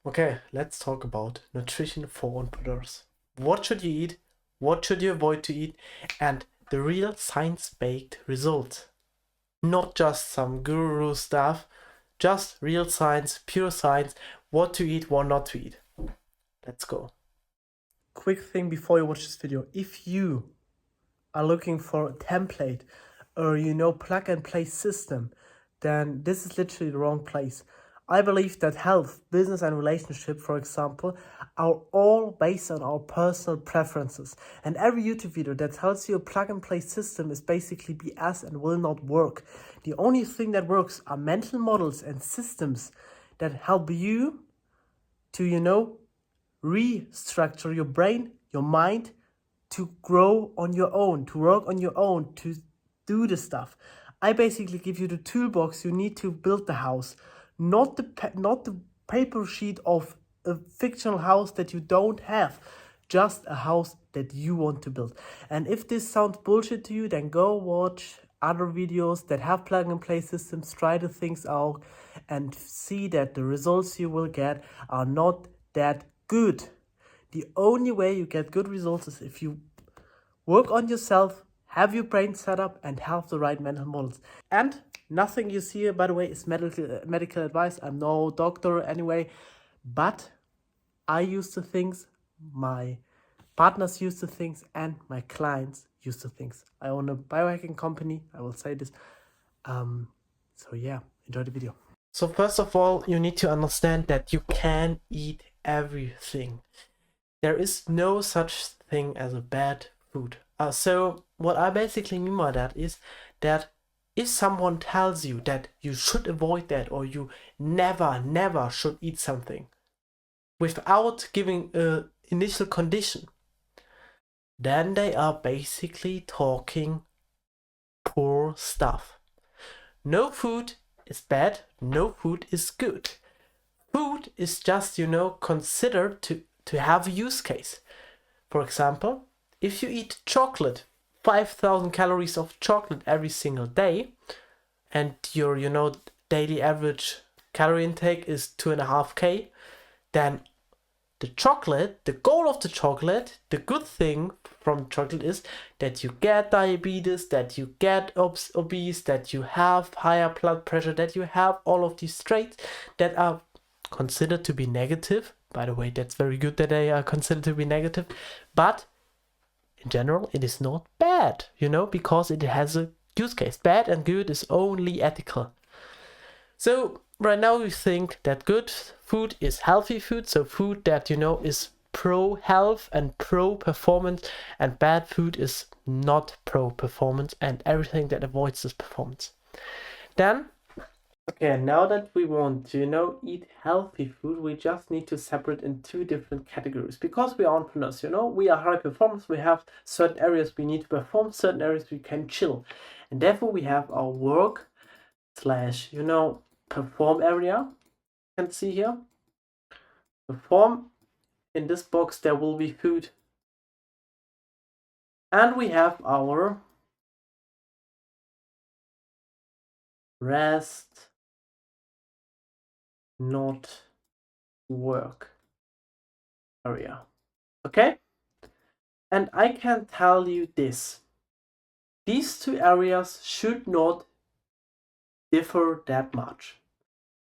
Okay, let's talk about nutrition for entrepreneurs. What should you eat? What should you avoid to eat? And the real science-baked results. Not just some guru stuff, just real science, pure science, what to eat, what not to eat. Let's go. Quick thing before you watch this video. If you are looking for a template or plug and play system, then this is literally the wrong place. I believe that health, business and relationship, for example, are all based on our personal preferences. And every YouTube video that tells you a plug and play system is basically BS and will not work. The only thing that works are mental models and systems that help you to, restructure your brain, your mind, to grow on your own, to work on your own, to do the stuff. I basically give you the toolbox you need to build the house, not the paper sheet of a fictional house that you don't have, just a house that you want to build. And if this sounds bullshit to you, then go watch other videos that have plug and play systems, try the things out, and see that the results you will get are not that good. The only way you get good results is if you work on yourself, have your brain set up, and have the right mental models. And nothing you see here, by the way, is medical advice. I'm no doctor anyway, but I use the things, my partners use the things, and my clients use the things. I own a biohacking company, I will say this. So yeah, enjoy the video. So first of all, you need to understand that you can eat everything. There is no such thing as a bad food. So what I basically mean by that is that if someone tells you that you should avoid that or you never should eat something without giving an initial condition, then they are basically talking poor stuff. No food is bad, no food is good. Food is just, considered to have a use case. For example, if you eat chocolate, 5,000 calories of chocolate every single day, and your, daily average calorie intake is 2.5K, then the chocolate, the goal of the chocolate, the good thing from chocolate is that you get diabetes, that you get obese, that you have higher blood pressure, that you have all of these traits that are considered to be negative. By the way, that's very good that they are considered to be negative, but in general, it is not bad, because it has a use case. Bad and good is only ethical. So right now we think that good food is healthy food, so food that, is pro health and pro performance, and bad food is not pro performance and everything that avoids this performance. Then, okay, now that we want to, eat healthy food, we just need to separate in two different categories. Because we are entrepreneurs, we are high performance, we have certain areas we need to perform, certain areas we can chill. And therefore we have our work slash, perform area. You can see here. Perform, in this box there will be food. And we have our rest, not work area. Okay? And I can tell you this. These two areas should not differ that much.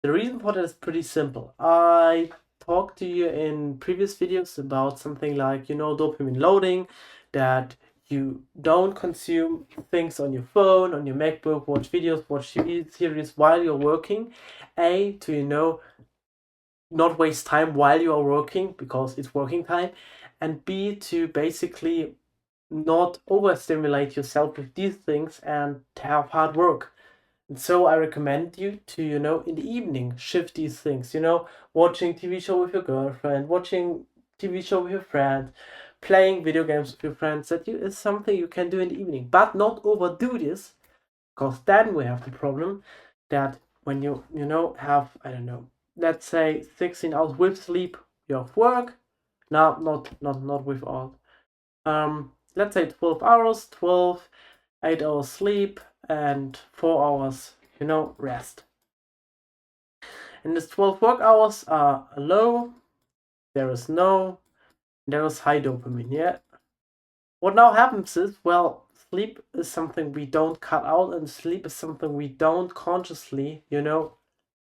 The reason for that is pretty simple. I talked to you in previous videos about something like, dopamine loading, that you don't consume things on your phone, on your MacBook, watch videos, watch TV series while you're working. To, not waste time while you are working because it's working time. And B, to basically not overstimulate yourself with these things and have hard work. And so I recommend you to, in the evening, shift these things, watching TV show with your girlfriend, watching TV show with your friend, playing video games with your friends, that is something you can do in the evening, but not overdo this, because then we have the problem that when you, have, I don't know, let's say 16 hours with sleep, you have work, no, not without, let's say 12 hours, 8 hours sleep, and 4 hours, rest. And these 12 work hours are low, there is high dopamine, yeah. What now happens is, well, sleep is something we don't cut out, and sleep is something we don't consciously,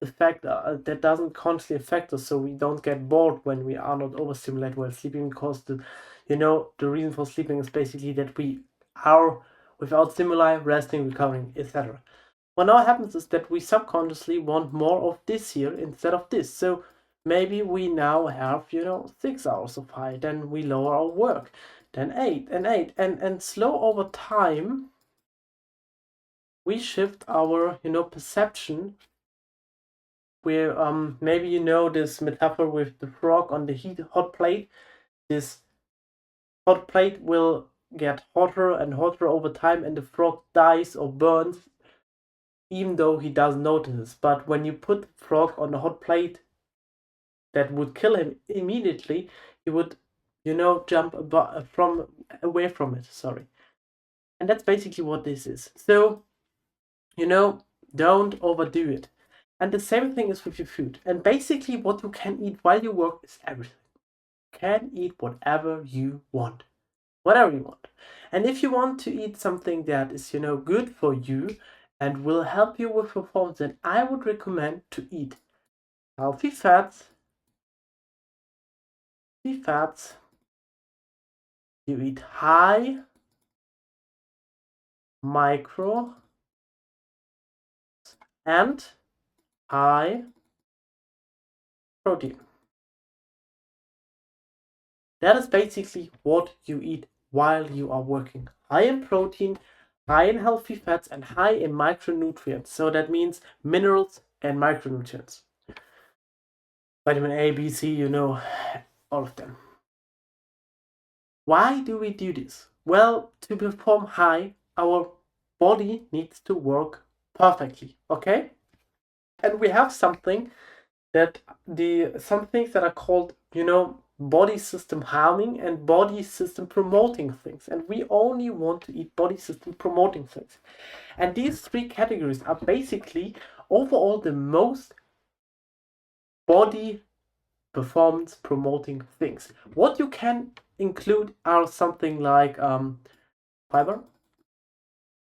affect, that doesn't consciously affect us, so we don't get bored when we are not overstimulated while sleeping, because the reason for sleeping is basically that we are without stimuli, resting, recovering, etc. What now happens is that we subconsciously want more of this here instead of this. So maybe we now have 6 hours of high, then we lower our work, then 8 and 8, and slow over time we shift our perception. Where maybe this metaphor with the frog on the hot plate. This hot plate will get hotter and hotter over time, and the frog dies or burns even though he doesn't notice. But when you put the frog on the hot plate that would kill him immediately, he would jump away from it. Sorry. And that's basically what this is. So don't overdo it. And the same thing is with your food. And basically what you can eat while you work is everything. You can eat whatever you want. Whatever you want. And if you want to eat something that is, good for you and will help you with performance, then I would recommend to eat healthy fats. You eat high micro and high protein. That is basically what you eat while you are working. High in protein, high in healthy fats, and high in micronutrients. So that means minerals and micronutrients. Vitamin A, B, C, all of them. Why do we do this? Well, to perform high, our body needs to work perfectly, okay? And we have some things that are called, body system harming and body system promoting things. And we only want to eat body system promoting things. And these three categories are basically overall the most body performance promoting things. What you can include are something like fiber.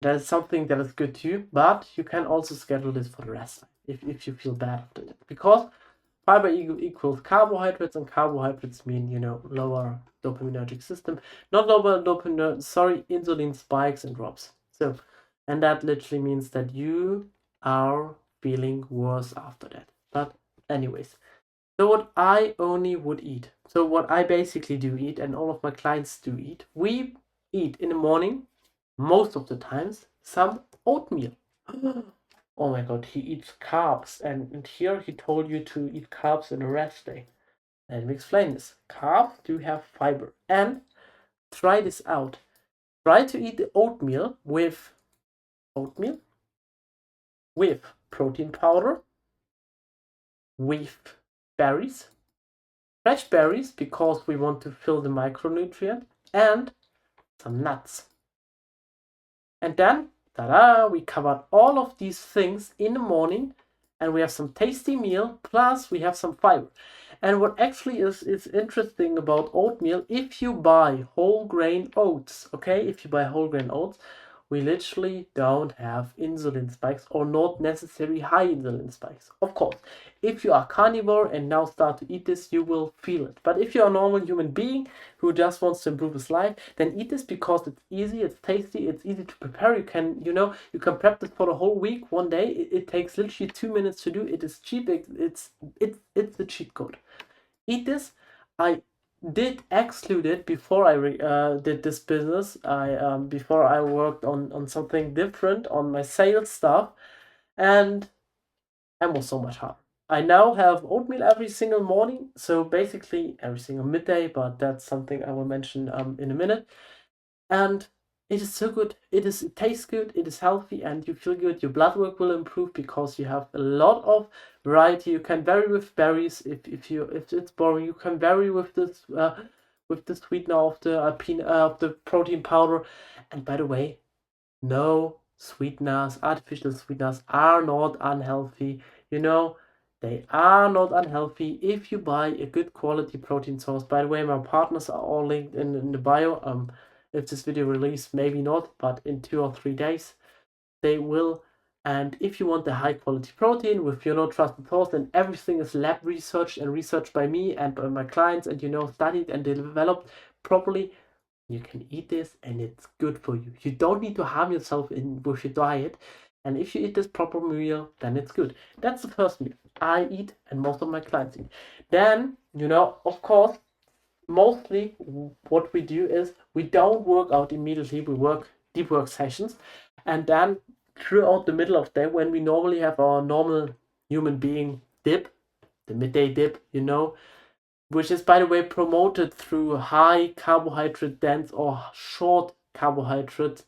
That is something that is good to you, but you can also schedule this for the rest if you feel bad after it. Because fiber equals carbohydrates, and carbohydrates mean, lower dopaminergic system. Not lower dopamine, insulin spikes and drops. So, and that literally means that you are feeling worse after that. But anyways, so what I only would eat, so what I basically do eat, and all of my clients do eat, we eat in the morning, most of the times, some oatmeal. Oh my god, he eats carbs, and here he told you to eat carbs in a rest day. Let me explain this. Carbs do have fiber, and try this out. Try to eat the oatmeal with protein powder, with berries, fresh berries, because we want to fill the micronutrient, and some nuts. And then, ta-da, we covered all of these things in the morning, and we have some tasty meal, plus we have some fiber. And what actually is interesting about oatmeal, if you buy whole grain oats, we literally don't have insulin spikes, or not necessarily high insulin spikes. Of course, if you are carnivore and now start to eat this, you will feel it. But if you're a normal human being who just wants to improve his life, then eat this because it's easy, it's tasty, it's easy to prepare. You can, you can prep this for the whole week, one day. It takes literally 2 minutes to do. It is cheap. It's the cheat code. Eat this. I did exclude it before I did this business. Before I worked on something different on my sales stuff, and it was so much harder. I now have oatmeal every single morning, so basically every single midday, but that's something I will mention in a minute. And it is so good. It tastes good, it is healthy, and you feel good. Your blood work will improve because you have a lot of variety. You can vary with berries if it's boring. You can vary with this with the sweetener of the protein powder. And by the way, no sweeteners, artificial sweeteners are not unhealthy. They are not unhealthy if you buy a good quality protein source. By the way, my partners are all linked in the bio. If this video released, maybe not, but in 2 or 3 days they will. And if you want the high quality protein with trusted source, and everything is lab researched and researched by me and by my clients, and studied and developed properly, you can eat this and it's good for you. You don't need to harm yourself with your diet. And if you eat this proper meal, then it's good. That's the first meal I eat and most of my clients eat. Then, of course, mostly what we do is we don't work out immediately. We work deep work sessions. And then throughout the middle of the day, when we normally have our normal human being dip, the midday dip, which is, by the way, promoted through high carbohydrate dense or short carbohydrate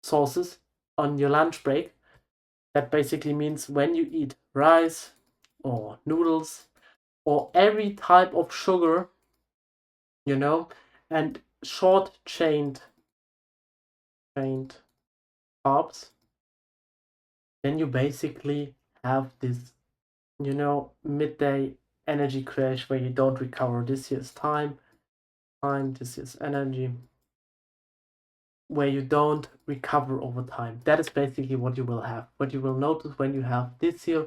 sources on your lunch break. That basically means when you eat rice or noodles or every type of sugar, and short chained carbs, then you basically have this, midday energy crash where you don't recover. This year's time, this year's energy, where you don't recover over time. That is basically what you will have. What you will notice when you have this here,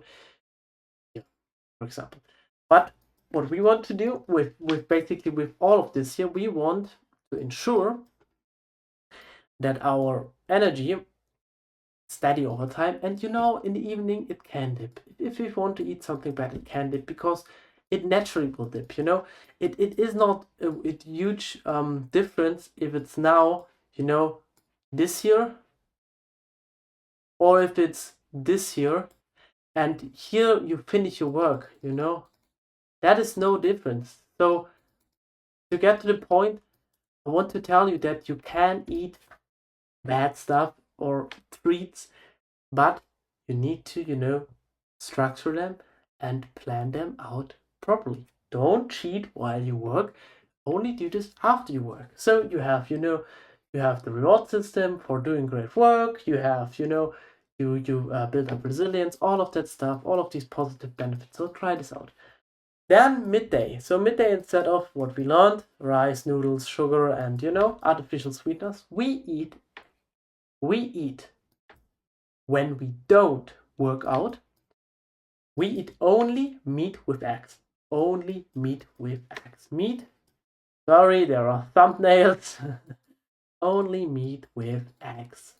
for example. But what we want to do with all of this here, we want to ensure that our energy steady over time. And in the evening it can dip. If you want to eat something bad, it can dip because it naturally will dip. It is not a huge difference if it's now this year or if it's this year and here you finish your work. That is no difference. So to get to the point, I want to tell you that you can eat bad stuff or treats, but you need to structure them and plan them out properly. Don't cheat while you work. Only do this after you work. So you have you have the reward system for doing great work. You have you build up resilience, all of that stuff, all of these positive benefits. So try this out. Then midday. So midday, instead of what we learned, rice, noodles, sugar, and artificial sweeteners, we eat when we don't work out. We eat only meat with eggs. Only meat with eggs. Meat. Sorry, there are thumbnails. Only meat with eggs.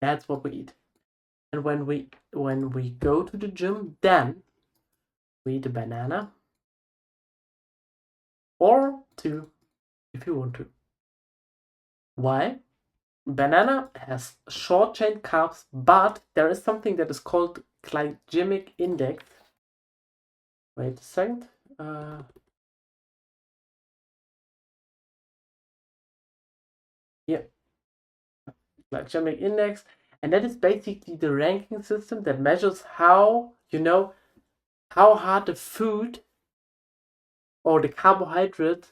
That's what we eat. And when we go to the gym, then we eat a banana or two if you want to. Why? Banana has short chain carbs, but there is something that is called glycemic index. Wait a second. Yeah, glycemic index, and that is basically the ranking system that measures how how hard the food or the carbohydrate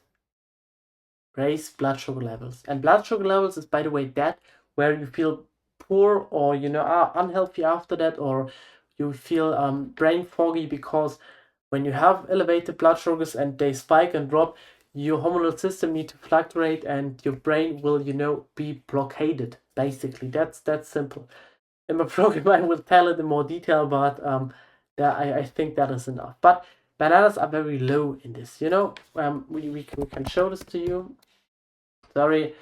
raise blood sugar levels. And blood sugar levels is, by the way, that where you feel poor or are unhealthy after that, or you feel brain foggy, because when you have elevated blood sugars and they spike and drop, your hormonal system need to fluctuate and your brain will be blockaded. Basically, that's simple. In my program I will tell it in more detail, but I think that is enough. But bananas are very low in this. We can show this to you. Sorry,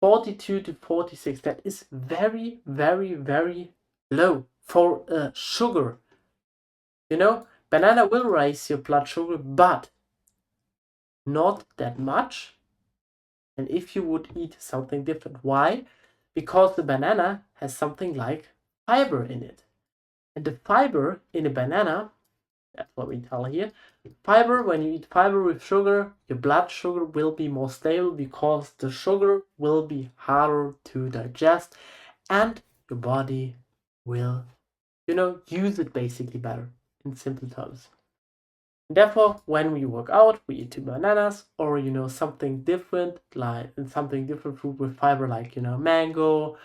42 to 46. That is very, very, very low for sugar. Banana will raise your blood sugar, but not that much. And if you would eat something different, why? Because the banana has something like fiber in it. And the fiber in a banana, that's what we tell here, fiber, when you eat fiber with sugar, your blood sugar will be more stable because the sugar will be harder to digest and your body will, use it basically better, in simple terms. Therefore, when we work out, we eat 2 bananas or something different, like something different fruit with fiber, like mango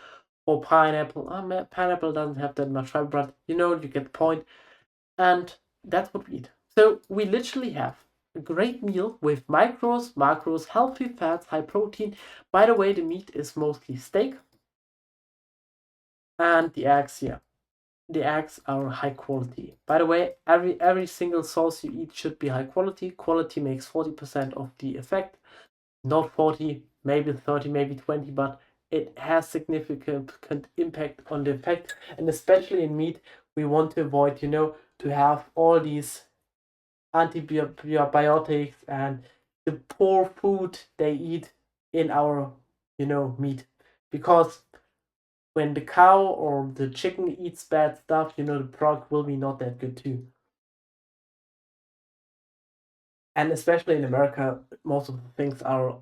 or pineapple. Pineapple doesn't have that much fiber, but you get the point. And that's what we eat. So we literally have a great meal with micros, macros, healthy fats, high protein. By the way, the meat is mostly steak. And the eggs, yeah. The eggs are high quality. By the way, every single sauce you eat should be high quality. Quality makes 40% of the effect. Not 40, maybe 30, maybe 20, but it has significant impact on the effect. And especially in meat, we want to avoid, to have all these antibiotics and the poor food they eat in our, meat. Because when the cow or the chicken eats bad stuff, the product will be not that good too. And especially in America, most of the things are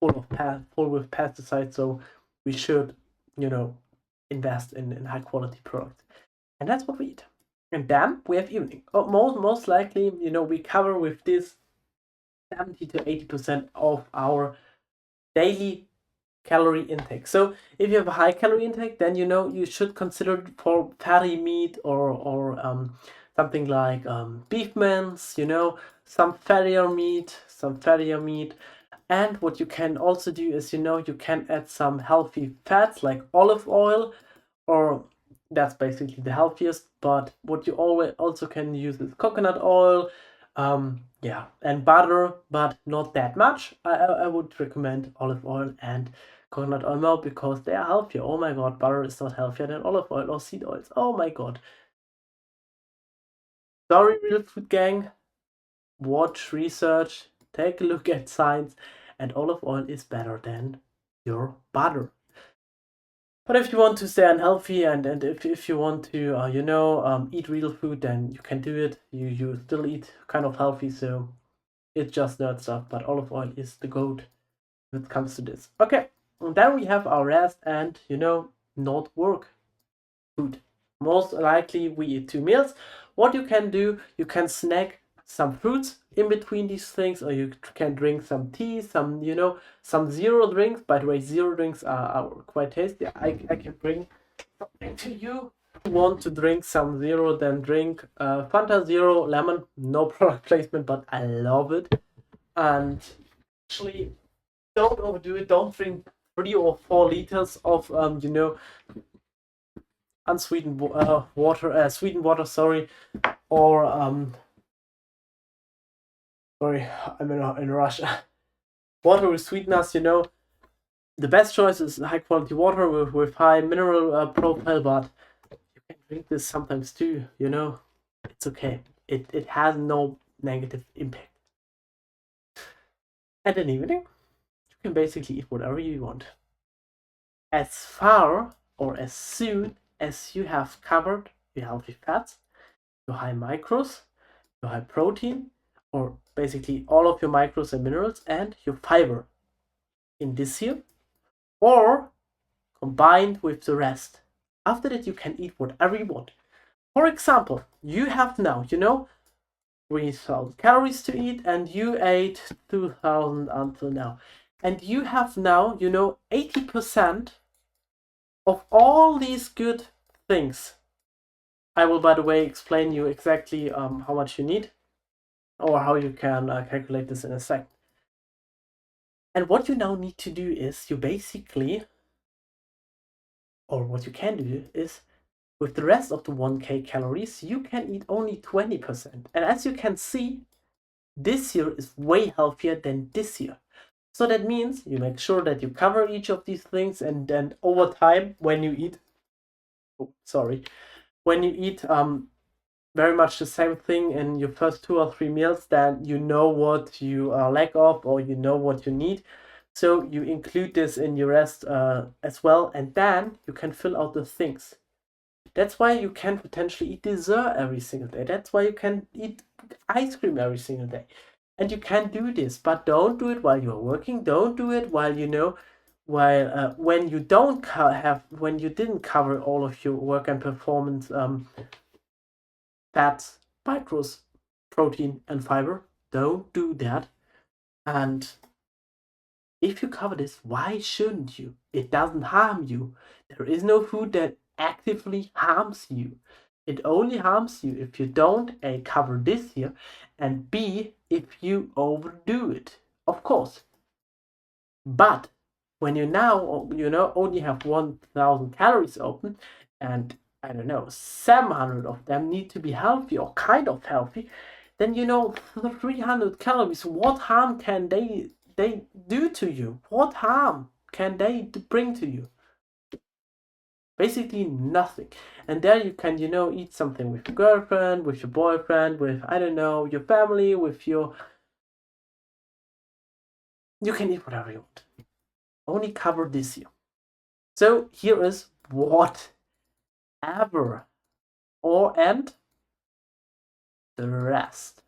full with pesticides. So we should, you know, invest in high quality products, and that's what we eat. And then we have evening. Most likely, we cover with this 70 to 80% of our daily calorie intake. So if you have a high calorie intake, then you should consider for fatty meat or something like beef mince. Some fattier meat. And what you can also do is you can add some healthy fats like olive oil, or that's basically the healthiest. But what you always also can use is coconut oil, yeah, and butter, but not that much. I would recommend olive oil and coconut oil more because they are healthier. Oh my god, butter is not healthier than olive oil or seed oils. Oh my god. Sorry, real food gang. Watch research, take a look at science, and olive oil is better than your butter. But if you want to stay unhealthy and if you want to eat real food, then you can do it. You still eat kind of healthy, so it's just nerd stuff. But olive oil is the goat when it comes to this. Okay, and then we have our rest and not work food. Most likely we eat 2 meals. What you can do, you can snack some fruits in between these things, or you can drink some tea, some zero drinks. By the way, zero drinks are quite tasty. I can bring something to you. If you want to drink some zero, then drink Fanta Zero Lemon. No product placement, but I love it. And actually, don't overdo it. Don't drink 3 or 4 liters of unsweetened water, sweetened water, sorry, or sorry, I'm in Russia. Water with sweetness, the best choice is high quality water with high mineral profile, but you can drink this sometimes too, it's okay. It has no negative impact. And in the evening, you can basically eat whatever you want. As far or as soon as you have covered your healthy fats, your high macros, your high protein, or basically all of your micros and minerals, and your fiber in this here, or combined with the rest. After that, you can eat whatever you want. For example, you have now, 3,000 calories to eat, and you ate 2,000 until now. And you have now, 80% of all these good things. I will, by the way, explain you exactly how much you need, or how you can calculate this in a second. And what you now need to do is you basically, or what you can do is, with the rest of the 1K calories, you can eat only 20%. And as you can see, this year is way healthier than this year. So that means you make sure that you cover each of these things, and then over time, when you eat, very much the same thing in your first 2 or 3 meals, then you know what you lack of, or you know what you need. So you include this in your rest as well, and then you can fill out the things. That's why you can potentially eat dessert every single day. That's why you can eat ice cream every single day. And you can do this, but don't do it while you're working. Don't do it while when you don't when you didn't cover all of your work and performance fats, micros, protein, and fiber. Don't do that. And If you cover this, why shouldn't you? It doesn't harm you. There is no food that actively harms you. It only harms you if you don't A, cover this here, and B, if you overdo it. Of course. But when you now, only have 1,000 calories open, and I don't know, 700 of them need to be healthy or kind of healthy, then 300 calories, what harm can they do to you? What harm can they bring to you? Basically nothing. And there you can, eat something with your girlfriend, with your boyfriend, with, I don't know, your family, with your... You can eat whatever you want. Only cover this here. So here is whatever, and the rest,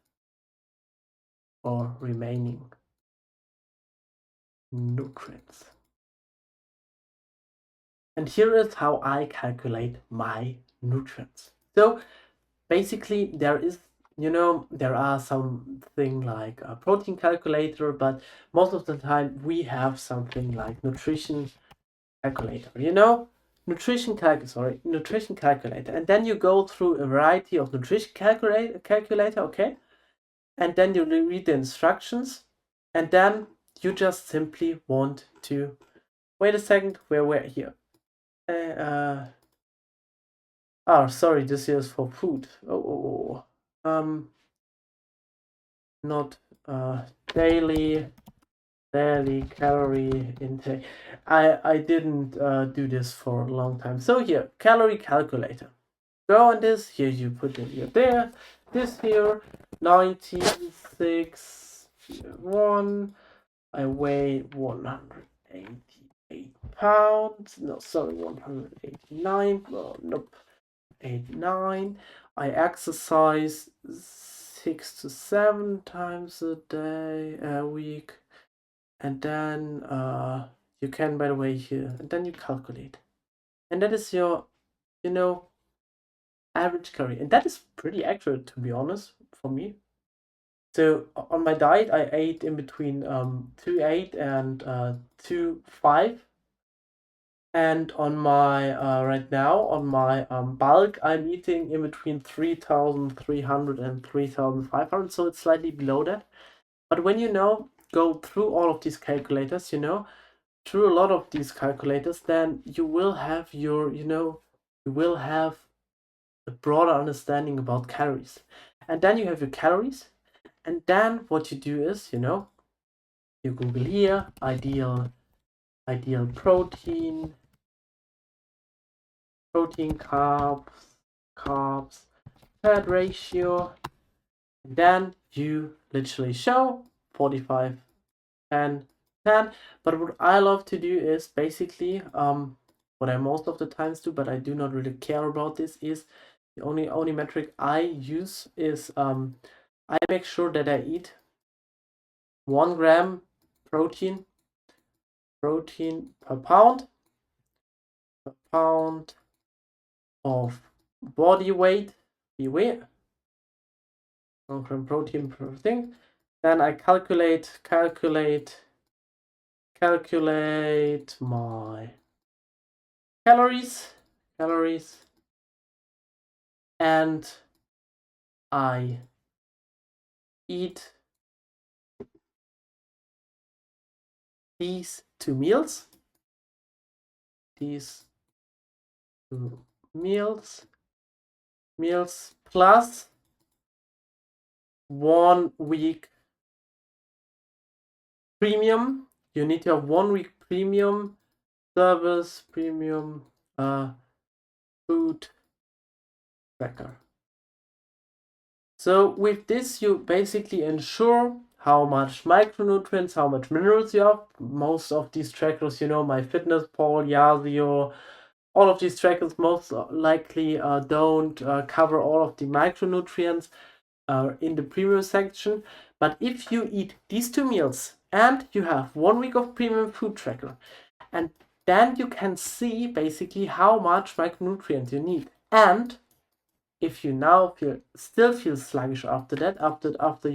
or remaining nutrients. And here is how I calculate my nutrients. So basically there are something like a protein calculator, but most of the time we have something like nutrition calculator, nutrition calculator, and then you go through a variety of nutrition calculator, okay, and then you read the instructions, and then you just simply want to wait a second, where we're here. Oh, sorry, this is for food. Not daily calorie intake. I didn't do this for a long time. So here, calorie calculator. Go on this. Here you put in here there. This here, 96.1. I weigh 188 pounds. No, sorry, 189. Oh, nope. 89. I exercise 6 to 7 times a week, and then you can, by the way, here, and then you calculate, and that is your average calorie, and that is pretty accurate, to be honest, for me. So on my diet I ate in between 2.8 and 2.5, and on my right now on my bulk I'm eating in between 3,300 and 3,500, so it's slightly below that. But when go through all of these calculators, through a lot of these calculators, then you will have a broader understanding about calories. And then you have your calories, and then what you do is, you Google here ideal protein, carbs, fat ratio, and then you literally show 45 and 10. But what I love to do is basically what I most of the times do, but I do not really care about this, is the only metric I use is I make sure that I eat 1 gram protein per pound of body weight, BW, 1 gram protein per thing. Then I calculate my calories, and I eat these 2 meals. Plus 1 week premium. You need to have 1 week premium service, premium food tracker. So with this, you basically ensure how much micronutrients, how much minerals you have. Most of these trackers, MyFitnessPal, Yazio, all of these trackers most likely don't cover all of the micronutrients in the premium section. But if you eat these 2 meals and you have 1 week of premium food tracker, and then you can see basically how much micronutrients you need. And if you now still feel sluggish after that, after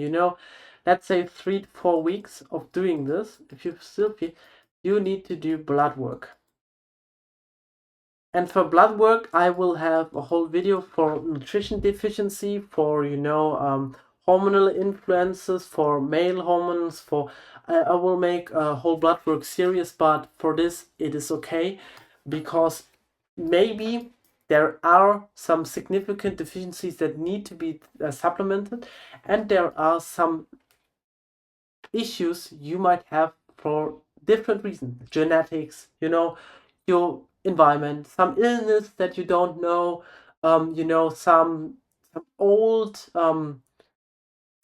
let's say 3 to 4 weeks of doing this, if you still feel, you need to do blood work. And for blood work, I will have a whole video for nutrition deficiency, for hormonal influences, for male hormones. I will make a whole blood work series, but for this it is okay, because maybe there are some significant deficiencies that need to be supplemented, and there are some issues you might have for different reasons, genetics, your environment, some illness that you don't know, some old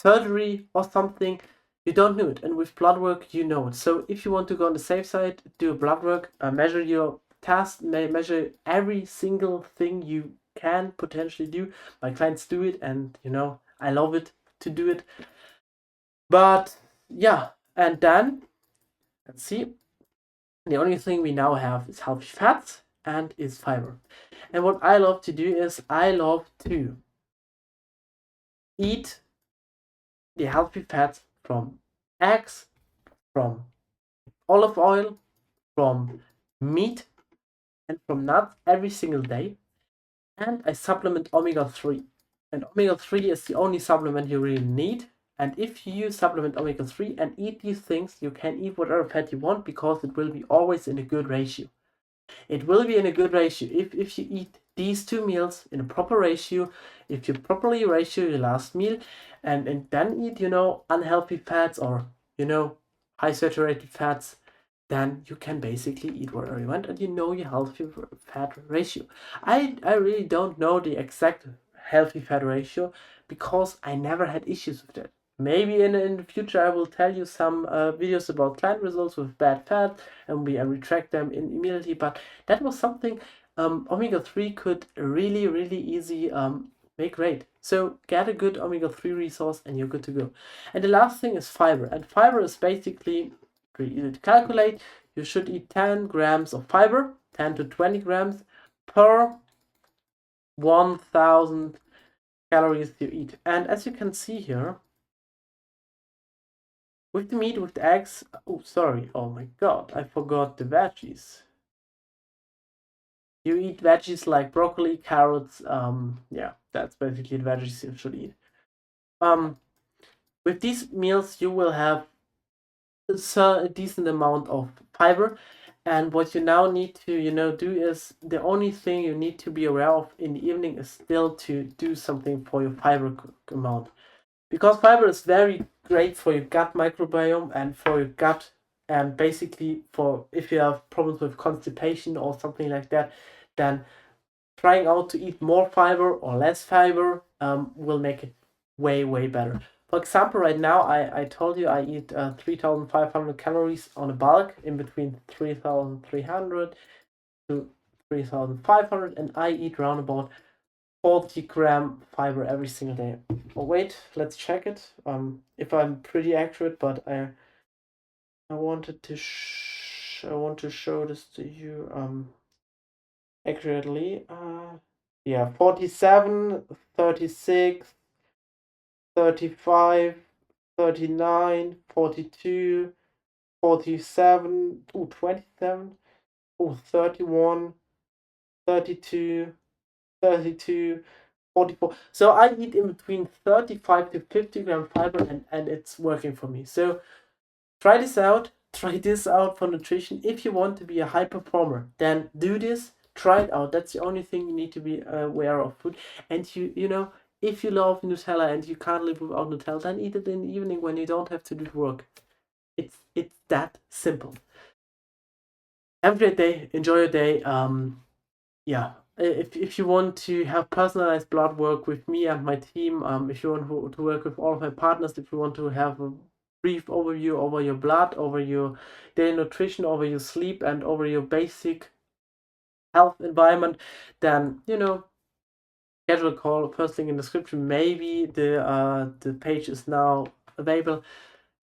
surgery or something. You don't know it, and with blood work you know it. So if you want to go on the safe side, do blood work, measure your test, measure every single thing you can potentially do. My clients do it, and I love it to do it. But yeah, and then let's see. The only thing we now have is healthy fats and is fiber. And what I love to do is I love to eat the healthy fats from eggs, from olive oil, from meat, and from nuts every single day. And I supplement omega-3. And omega-3 is the only supplement you really need. And if you supplement omega-3 and eat these things, you can eat whatever fat you want, because it will be always in a good ratio. It will be in a good ratio. If you eat these two meals in a proper ratio, if you properly ratio your last meal, and then eat, unhealthy fats or, high saturated fats, then you can basically eat whatever you want, and your healthy fat ratio. I really don't know the exact healthy fat ratio, because I never had issues with that. Maybe in the future I will tell you some videos about client results with bad fat, and we retract them immediately. But that was something omega-3 could really, really easy make great. So get a good omega-3 resource and you're good to go. And the last thing is fiber. And fiber is basically pretty easy to calculate. You should eat 10 grams of fiber, 10 to 20 grams per 1,000 calories you eat. And as you can see here, with the meat, with the eggs, oh my god, I forgot the veggies. You eat veggies like broccoli, carrots, yeah, that's basically the veggies you should eat. With these meals, you will have a decent amount of fiber, and what you now need to do is, the only thing you need to be aware of in the evening is still to do something for your fiber amount, because fiber is very great for your gut microbiome and for your gut, and basically for if you have problems with constipation or something like that, then trying out to eat more fiber or less fiber will make it way better. For example, right now I told you I eat 3,500 calories on a bulk, in between 3,300 to 3,500, and I eat around about 40-gram fiber every single day. Oh wait, let's check it. If I'm pretty accurate, but I wanted to I want to show this to you accurately. Yeah, 47, 36, 35, 39, 42, 47, 27, 31, 32, 32, 44. So I eat in between 35 to 50 gram fiber, and it's working for me. So try this out. Try this out for nutrition. If you want to be a high performer, then do this. Try it out. That's the only thing you need to be aware of food. And if you love Nutella and you can't live without Nutella, then eat it in the evening when you don't have to do work. It's that simple. Have a great day. Enjoy your day. Yeah. If you want to have personalized blood work with me and my team, if you want to work with all of my partners, if you want to have a brief overview over your blood, over your daily nutrition, over your sleep, and over your basic health environment, then schedule a call. First link in the description. Maybe the page is now available.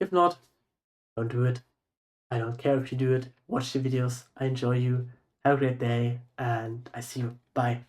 If not, don't do it. I don't care if you do it. Watch the videos. I enjoy you. Have a great day, and I see you. Bye.